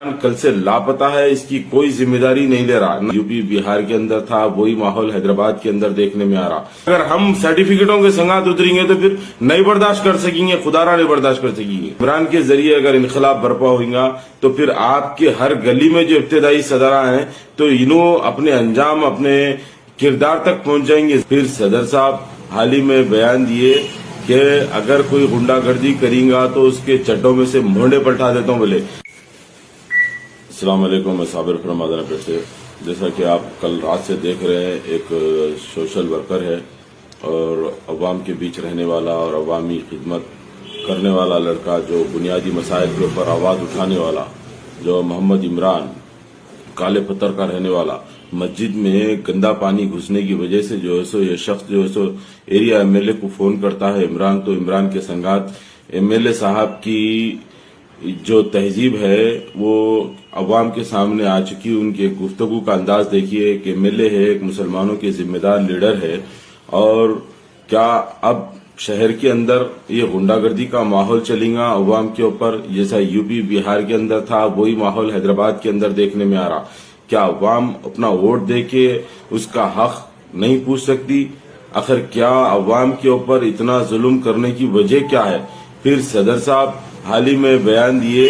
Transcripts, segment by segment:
کل سے لاپتہ ہے، اس کی کوئی ذمہ داری نہیں لے رہا۔ یوپی بہار کے اندر تھا، وہی ماحول حیدرآباد کے اندر دیکھنے میں آ رہا۔ اگر ہم سرٹیفکیٹوں کے سنگات اتریں گے تو پھر نہیں برداشت کر سکیں گے، خدا را نہیں برداشت کر سکیں گے۔ عمران کے ذریعے اگر انقلاب برپا ہوگا تو پھر آپ کے ہر گلی میں جو ابتدائی صدراء ہیں تو انہوں اپنے انجام اپنے کردار تک پہنچ جائیں گے۔ پھر صدر صاحب حال ہی میں بیان دیے کہ اگر کوئی غنڈہ گردی کریں گا تو اس کے چڈوں میں سے مونڈے پلٹا دیتا ہوں بولے۔ السلام علیکم، میں صابر فرمادانہ پیٹ سے۔ جیسا کہ آپ کل رات سے دیکھ رہے ہیں، ایک سوشل ورکر ہے اور عوام کے بیچ رہنے والا اور عوامی خدمت کرنے والا لڑکا، جو بنیادی مسائل کے اوپر آواز اٹھانے والا، جو محمد عمران کالے پتھر کا رہنے والا، مسجد میں گندا پانی گھسنے کی وجہ سے جو ہے سو یہ شخص جو ہے سو ایریا ایم ایل اے کو فون کرتا ہے عمران، تو عمران کے سنگات ایم ایل اے صاحب کی جو تہذیب ہے وہ عوام کے سامنے آ چکی۔ ان کے گفتگو کا انداز دیکھیے کہ ایم ایل اے ہے، ایک مسلمانوں کے ذمہ دار لیڈر ہے، اور کیا اب شہر کے اندر یہ غنڈہ گردی کا ماحول چلے گا عوام کے اوپر، جیسا یوپی بہار کے اندر تھا وہی ماحول حیدرآباد کے اندر دیکھنے میں آ رہا۔ کیا عوام اپنا ووٹ دے کے اس کا حق نہیں پوچھ سکتی؟ آخر کیا عوام کے اوپر اتنا ظلم کرنے کی وجہ کیا ہے؟ پھر صدر صاحب حال ہی میں بیان دیے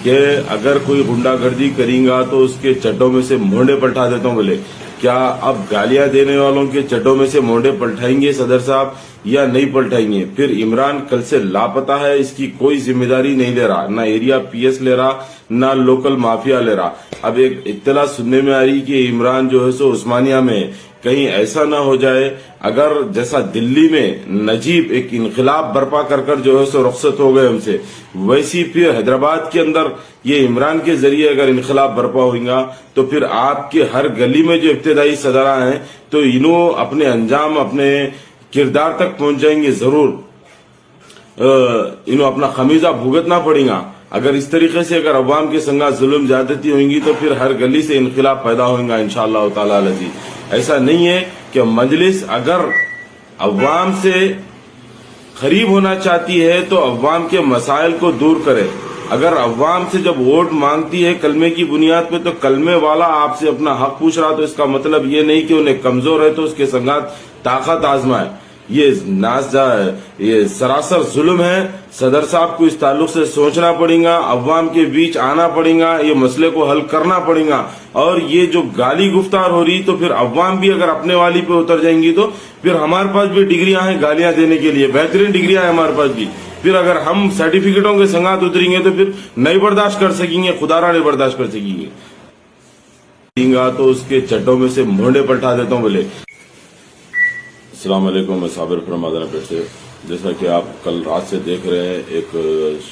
کہ اگر کوئی غنڈہ گردی کریں گا تو اس کے چڈوں میں سے مونڈے پلٹا دیتا ہوں بولے۔ کیا اب گالیاں دینے والوں کے چڈوں میں سے مونڈے پلٹائیں گے صدر صاحب یا نہیں پلٹائیں گے؟ پھر عمران کل سے لاپتہ ہے، اس کی کوئی ذمہ داری نہیں لے رہا، نہ ایریا پی ایس لے رہا، نہ لوکل مافیا لے رہا۔ اب ایک اطلاع سننے میں آ رہی کہ عمران جو ہے سو عثمانیہ میں، کہیں ایسا نہ ہو جائے اگر جیسا دلی میں نجیب ایک انقلاب برپا کر جو ہے سو رخصت ہو گئے ہم سے، ویسی پھر حیدرآباد کے اندر یہ عمران کے ذریعے اگر انقلاب برپا ہوگا تو پھر آپ کے ہر گلی میں جو ابتدائی صدراء ہیں تو انہوں اپنے انجام اپنے کردار تک پہنچ جائیں گے، ضرور انہوں اپنا خمیزہ بھگتنا پڑے گا۔ اگر اس طریقے سے اگر عوام کے سنگات ظلم زیادتی ہوئیں گی تو پھر ہر گلی سے انقلاب پیدا ہوگا انشاءاللہ تعالی العزیز۔ ایسا نہیں ہے کہ مجلس اگر عوام سے قریب ہونا چاہتی ہے تو عوام کے مسائل کو دور کرے۔ اگر عوام سے جب ووٹ مانگتی ہے کلمے کی بنیاد پہ تو کلمے والا آپ سے اپنا حق پوچھ رہا، تو اس کا مطلب یہ نہیں کہ انہیں کمزور ہے تو اس کے سنگات طاقت آزمائے۔ یہ سراسر ظلم ہے۔ صدر صاحب کو اس تعلق سے سوچنا پڑے گا، عوام کے بیچ آنا پڑے گا، یہ مسئلے کو حل کرنا پڑے گا۔ اور یہ جو گالی گفتار ہو رہی تو پھر عوام بھی اگر اپنے والی پہ اتر جائیں گی تو پھر ہمارے پاس بھی ڈگریاں ہیں گالیاں دینے کے لیے، بہترین ڈگریاں ہیں ہمارے پاس بھی۔ پھر اگر ہم سرٹیفکیٹوں کے سنگات اتریں گے تو پھر نہیں برداشت کر سکیں گے، خدا را نہیں برداشت کر سکیں گے۔ تو اس کے چڈوں میں سے مونڈے پلٹا دیتا ہوں بولے۔ السلام علیکم، میں صابر فرمادانہ پیٹ سے۔ جیسا کہ آپ کل رات سے دیکھ رہے ہیں، ایک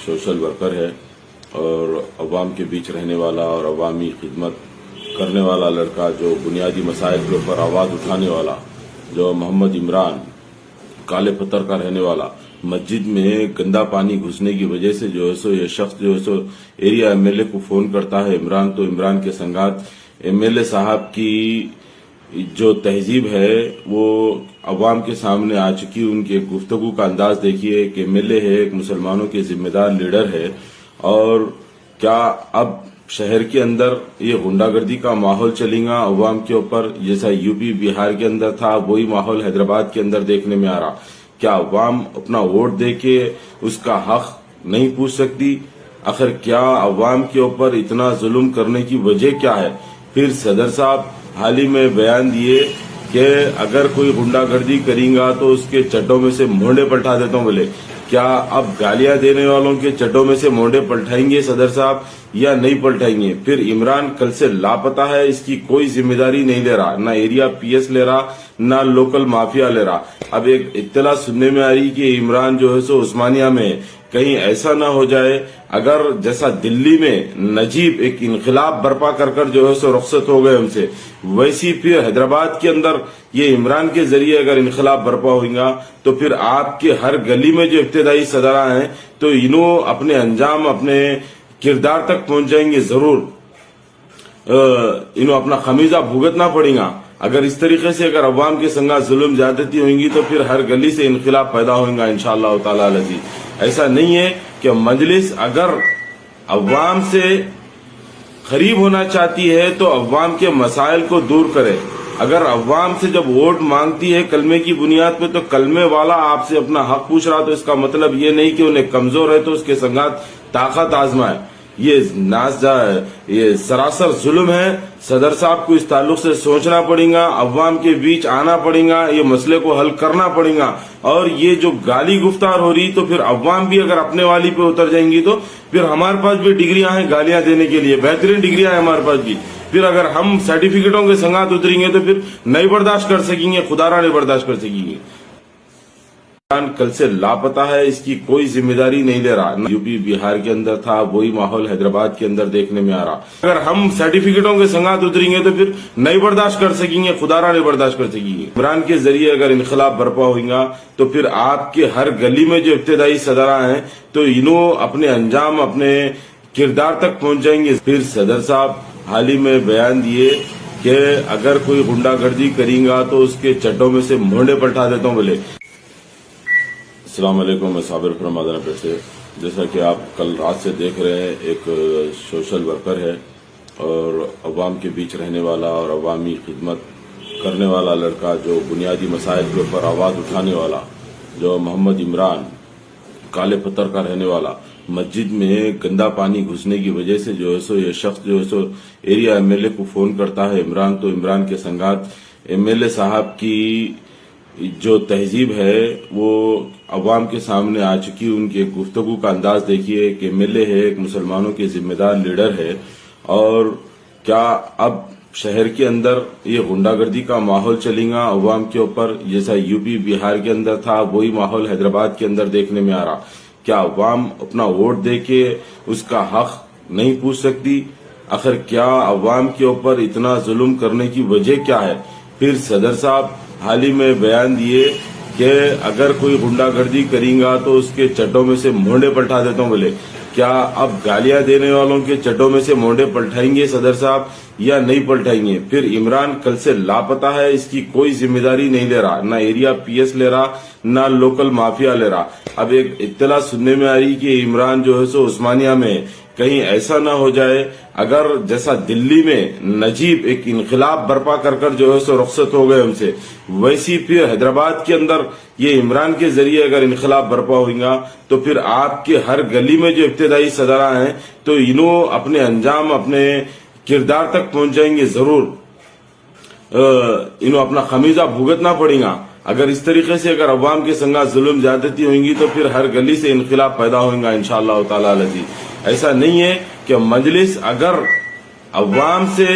سوشل ورکر ہے اور عوام کے بیچ رہنے والا اور عوامی خدمت کرنے والا لڑکا، جو بنیادی مسائل کے اوپر آواز اٹھانے والا، جو محمد عمران کالے پتھر کا رہنے والا، مسجد میں گندا پانی گھسنے کی وجہ سے جو ہے سو یہ شخص جو ہے سو ایریا ایم ایل اے کو فون کرتا ہے عمران، تو عمران کے سنگات ایم ایل اے صاحب کی جو تہذیب ہے وہ عوام کے سامنے آ چکی۔ ان کے گفتگو کا انداز دیکھیے کہ ایم ایل اے ہے، ایک مسلمانوں کے ذمہ دار لیڈر ہے، اور کیا اب شہر کے اندر یہ غنڈہ گردی کا ماحول چلے گا عوام کے اوپر، جیسا یوپی بہار کے اندر تھا وہی ماحول حیدرآباد کے اندر دیکھنے میں آ رہا۔ کیا عوام اپنا ووٹ دے کے اس کا حق نہیں پوچھ سکتی؟ آخر کیا عوام کے اوپر اتنا ظلم کرنے کی وجہ کیا ہے؟ پھر صدر صاحب حال ہی میں بیان دیے کہ اگر کوئی غنڈہ گردی کریں گا تو اس کے چڈوں میں سے مونڈے پلٹا دیتا ہوں بولے۔ کیا اب گالیاں دینے والوں کے چڈوں میں سے مونڈے پلٹائیں گے صدر صاحب یا نہیں پلٹائیں گے؟ پھر عمران کل سے لاپتہ ہے، اس کی کوئی ذمہ داری نہیں لے رہا، نہ ایریا پی ایس لے رہا، نہ لوکل مافیا لے رہا۔ اب ایک اطلاع سننے میں آ رہی کہ عمران جو ہے سو عثمانیہ میں، کہیں ایسا نہ ہو جائے اگر جیسا دلی میں نجیب ایک انقلاب برپا کر جو ہے سو رخصت ہو گئے ہم سے، ویسی پھر حیدرآباد کے اندر یہ عمران کے ذریعے اگر انقلاب برپا ہوگا تو پھر آپ کے ہر گلی میں جو ابتدائی صدراء ہیں تو انہوں اپنے انجام اپنے کردار تک پہنچ جائیں گے، ضرور انہوں اپنا خمیزہ بھگتنا پڑے گا۔ اگر اس طریقے سے اگر عوام کے سنگات ظلم زیادتی ہوئیں گی تو پھر ہر گلی سے انقلاب پیدا ہوگا انشاءاللہ تعالی العزیز۔ ایسا نہیں ہے کہ مجلس اگر عوام سے قریب ہونا چاہتی ہے تو عوام کے مسائل کو دور کرے. اگر عوام سے جب ووٹ مانگتی ہے کلمے کی بنیاد پہ تو کلمے والا آپ سے اپنا حق پوچھ رہا تو اس کا مطلب یہ نہیں کہ انہیں کمزور ہے تو اس کے سنگات طاقت آزمائے. یہ سراسر ظلم ہے. صدر صاحب کو اس تعلق سے سوچنا پڑے گا, عوام کے بیچ آنا پڑے گا, یہ مسئلے کو حل کرنا پڑے گا. اور یہ جو گالی گفتار ہو رہی تو پھر عوام بھی اگر اپنے والی پہ اتر جائیں گی تو پھر ہمارے پاس بھی ڈگریاں ہیں گالیاں دینے کے لیے, بہترین ڈگریاں ہیں ہمارے پاس بھی. پھر اگر ہم سرٹیفکیٹوں کے سنگات اتریں گے تو پھر نہیں برداشت کر سکیں گے, خدا را نہیں برداشت کر سکیں گے. کل سے لاپتہ ہے, اس کی کوئی ذمہ داری نہیں لے رہا. یو پی بہار کے اندر تھا, وہی ماحول حیدرآباد کے اندر دیکھنے میں آ رہا. اگر ہم سرٹیفکیٹوں کے سنگات اتریں گے تو پھر نہیں برداشت کر سکیں گے, خدا را نہیں برداشت کر سکیں گے. عمران کے ذریعے اگر انقلاب برپا ہوگا تو پھر آپ کے ہر گلی میں جو ابتدائی صدراء ہیں تو انہوں اپنے انجام اپنے کردار تک پہنچ جائیں گے. پھر صدر صاحب حال ہی میں بیان دیے کہ اگر کوئی غنڈہ گردی کریں گا تو اس کے چڈوں میں سے مونڈے پلٹا دیتا ہوں. بولے السلام علیکم, میں صابر فرمادن پہ سے. جیسا کہ آپ کل رات سے دیکھ رہے ہیں, ایک سوشل ورکر ہے اور عوام کے بیچ رہنے والا اور عوامی خدمت کرنے والا لڑکا, جو بنیادی مسائل کے اوپر آواز اٹھانے والا, جو محمد عمران کالے پتھر کا رہنے والا. مسجد میں گندا پانی گھسنے کی وجہ سے جو ہے سو یہ شخص جو ہے سو ایریا ایم ایل اے کو فون کرتا ہے عمران, تو عمران کے سنگات ایم ایل اے صاحب کی جو تہذیب ہے وہ عوام کے سامنے آ چکی. ان کے گفتگو کا انداز دیکھیے کہ ایم ایل اے ہے, ایک مسلمانوں کے ذمہ دار لیڈر ہے, اور کیا اب شہر کے اندر یہ غنڈہ گردی کا ماحول چلے گا عوام کے اوپر, جیسا یو پی بہار کے اندر تھا وہی ماحول حیدرآباد کے اندر دیکھنے میں آ رہا. کیا عوام اپنا ووٹ دے کے اس کا حق نہیں پوچھ سکتی؟ آخر کیا عوام کے اوپر اتنا ظلم کرنے کی وجہ کیا ہے؟ پھر صدر صاحب حال ہی میں بیان دیے کہ اگر کوئی غنڈہ گردی کریں گا تو اس کے چڈوں میں سے مونڈے پلٹا دیتا ہوں. بولے کیا اب گالیاں دینے والوں کے چڈوں میں سے مونڈے پلٹائیں گے صدر صاحب یا نہیں پلٹائیں گے؟ پھر عمران کل سے لاپتہ ہے, اس کی کوئی ذمہ داری نہیں لے رہا, نہ ایریا پی ایس لے رہا نہ لوکل مافیا لے رہا. اب ایک اطلاع سننے میں آ رہی کہ عمران جو ہے سو عثمانیہ میں, کہیں ایسا نہ ہو جائے اگر جیسا دلی میں نجیب ایک انقلاب برپا کر جو ہے سو رخصت ہو گئے ہم سے, ویسی پھر حیدرآباد کے اندر یہ عمران کے ذریعے اگر انقلاب برپا ہوگا تو پھر آپ کے ہر گلی میں جو ابتدائی صدراء ہیں تو انہوں اپنے انجام اپنے کردار تک پہنچ جائیں گے. ضرور انہوں اپنا خمیزہ بھگتنا پڑے گا. اگر اس طریقے سے اگر عوام کے سنگات ظلم زیادتی ہویں گی تو پھر ہر گلی سے انقلاب پیدا ہوگا انشاءاللہ تعالی العزیز. ایسا نہیں ہے کہ مجلس اگر عوام سے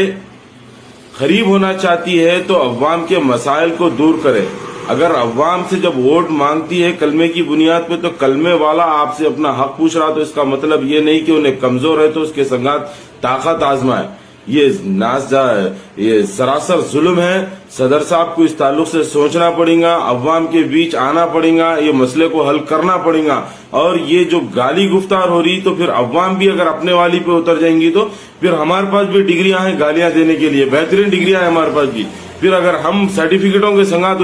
قریب ہونا چاہتی ہے تو عوام کے مسائل کو دور کرے. اگر عوام سے جب ووٹ مانگتی ہے کلمے کی بنیاد پہ تو کلمے والا آپ سے اپنا حق پوچھ رہا تو اس کا مطلب یہ نہیں کہ انہیں کمزور ہے تو اس کے سنگات طاقت آزمائے. یہ سراسر ظلم ہے. صدر صاحب کو اس تعلق سے سوچنا پڑے گا, عوام کے بیچ آنا پڑے گا, یہ مسئلے کو حل کرنا پڑے گا. اور یہ جو گالی گفتار ہو رہی تو پھر عوام بھی اگر اپنے والی پہ اتر جائیں گی تو پھر ہمارے پاس بھی ڈگریاں ہیں گالیاں دینے کے لیے, بہترین ڈگریاں ہیں ہمارے پاس بھی. پھر اگر ہم سرٹیفکیٹوں کے سنگات